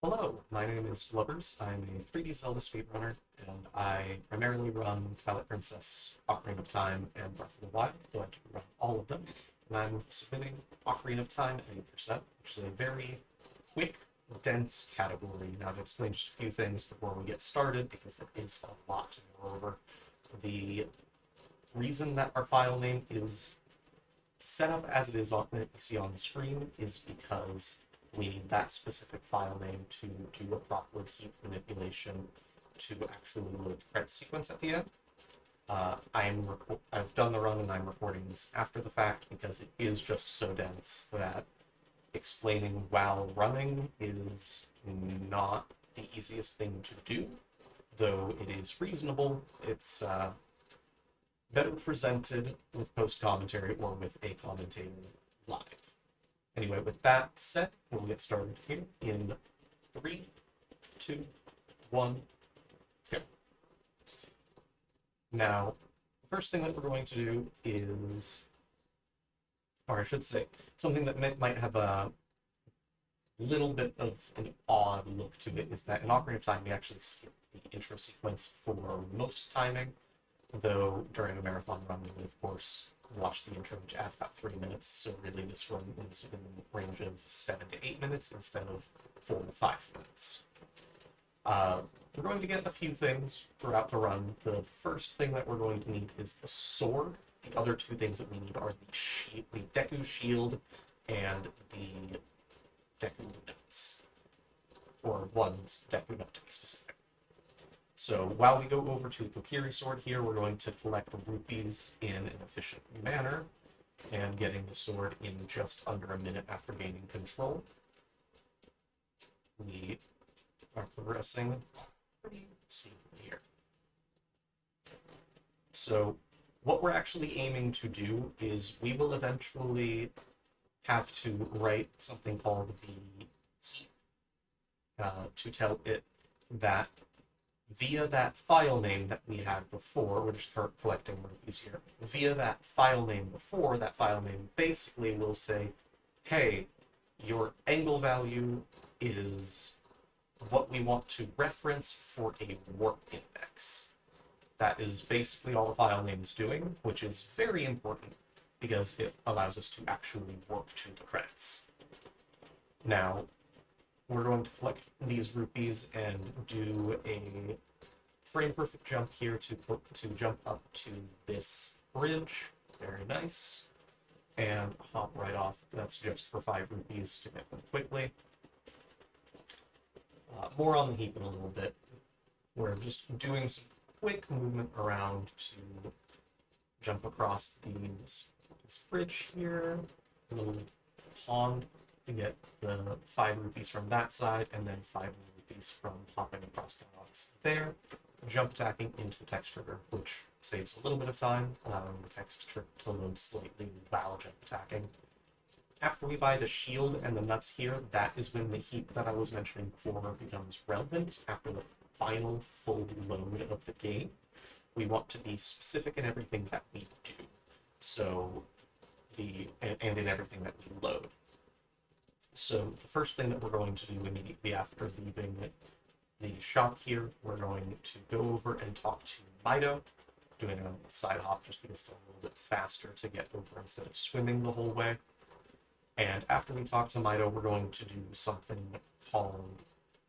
Hello, my name is Lubbers. I'm a 3D Zelda speedrunner, and I primarily run Twilight Princess, Ocarina of Time, and Breath of the Wild, though I do run all of them. And I'm submitting Ocarina of Time at 8%, which is a very quick, dense category. Now, to explain just a few things before we get started, because there is a lot to go over. The reason that our file name is set up as it is that you see on the screen is because we need that specific file name to do a proper heap manipulation to actually load the credit sequence at the end. I've done the run and I'm recording this after the fact because it is just so dense that explaining while running is not the easiest thing to do, though it is reasonable. It's better presented with post-commentary or with a commentator live. Anyway, with that said, we'll get started here in 3, 2, 1, go. Now, the first thing that we're going to do is, or I should say, something that might have a little bit of an odd look to it is that in Ocarina of Time we actually skip the intro sequence for most timing, though during a marathon run we would of course watch the intro, which adds about 3 minutes, so really this run is in the range of 7 to 8 minutes instead of 4 to 5 minutes. We're going to get a few things throughout the run. The first thing that we're going to need is the sword. The other two things that we need are the Deku Shield and the Deku Nuts, or one's Deku Nut to be specific. So while we go over to the Kokiri sword here, we're going to collect rupees in an efficient manner, and getting the sword in just under a minute after gaining control. We are progressing pretty smoothly here. So what we're actually aiming to do is we will eventually have to write something called the heap to tell it that via that file name that we had before, we're just collecting rupees here, via that file name before, that file name basically will say, hey, your angle value is what we want to reference for a warp index. That is basically all the file name is doing, which is very important because it allows us to actually warp to the credits. Now, we're going to collect these rupees and do a frame-perfect jump here to jump up to this bridge. Very nice. And hop right off. That's just for 5 rupees to get them quickly. More on the heap in a little bit. We're just doing some quick movement around to jump across this bridge here. A little pond to get the 5 rupees from that side, and then 5 rupees from hopping across the rocks there. Jump attacking into the text trigger, which saves a little bit of time, allowing the text to load slightly while jump attacking. After we buy the shield and the nuts here, that is when the heap that I was mentioning before becomes relevant after the final full load of the game. We want to be specific in everything that we do, so and in everything that we load. So the first thing that we're going to do immediately after leaving the shop here, we're going to go over and talk to Mido, doing a side hop just because it's a little bit faster to get over instead of swimming the whole way. And after we talk to Mido, we're going to do something called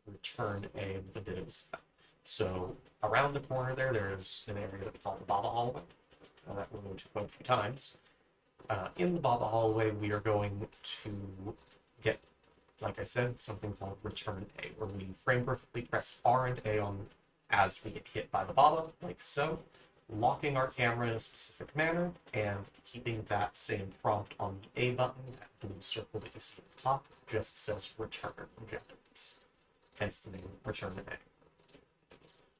Return A with a bit of a step. So around the corner there is an area that we call the Baba Hallway, that we'll go to quite a few times. In the Baba Hallway, we are going to get, like I said, something called Return A, where we frame perfectly press R and A on as we get hit by the Baba, like so, locking our camera in a specific manner, and keeping that same prompt on the A button, that blue circle that you see at the top, just says Return Objectives, hence the name Return A.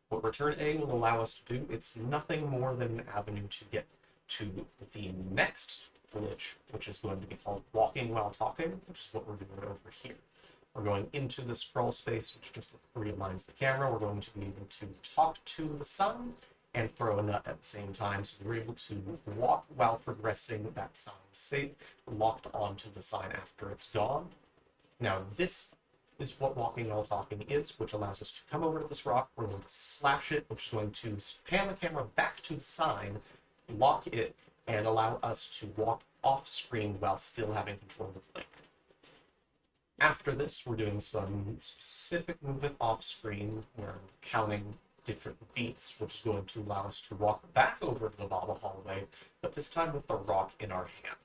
What Return A will allow us to do, it's nothing more than an avenue to get to the next glitch, which is going to be called Walking While Talking, which is what we're doing over here. We're going into the scroll space, which just realigns the camera. We're going to be able to talk to the sun and throw a nut at the same time, so we're able to walk while progressing that sign state, locked onto the sign after it's gone. Now, this is what walking while talking is, which allows us to come over to this rock. We're going to slash it, which is going to pan the camera back to the sign, lock it, and allow us to walk off screen while still having control of Link. After this, we're doing some specific movement off screen. We're counting different beats, which is going to allow us to walk back over to the lava hallway, but this time with the rock in our hand.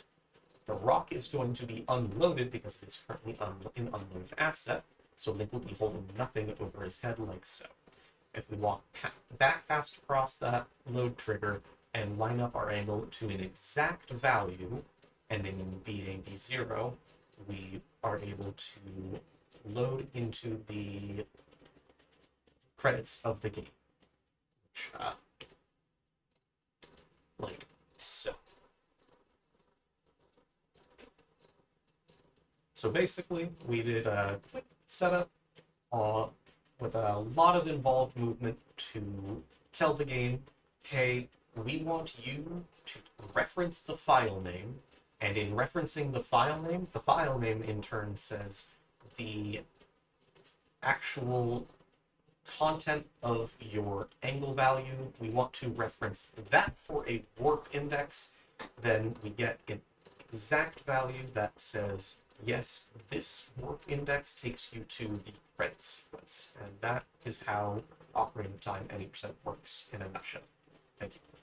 The rock is going to be unloaded because it is currently an unloaded asset, so Link will be holding nothing over his head like so. If we walk back past across that load trigger and line up our angle to an exact value, ending in BAB0, we are able to load into the credits of the game. Which, like so. So basically, we did a quick setup with a lot of involved movement to tell the game, hey, we want you to reference the file name, and in referencing the file name in turn says the actual content of your angle value. We want to reference that for a warp index. Then we get an exact value that says, yes, this warp index takes you to the credit sequence. And that is how Ocarina of Time Any% works in a nutshell. Thank you.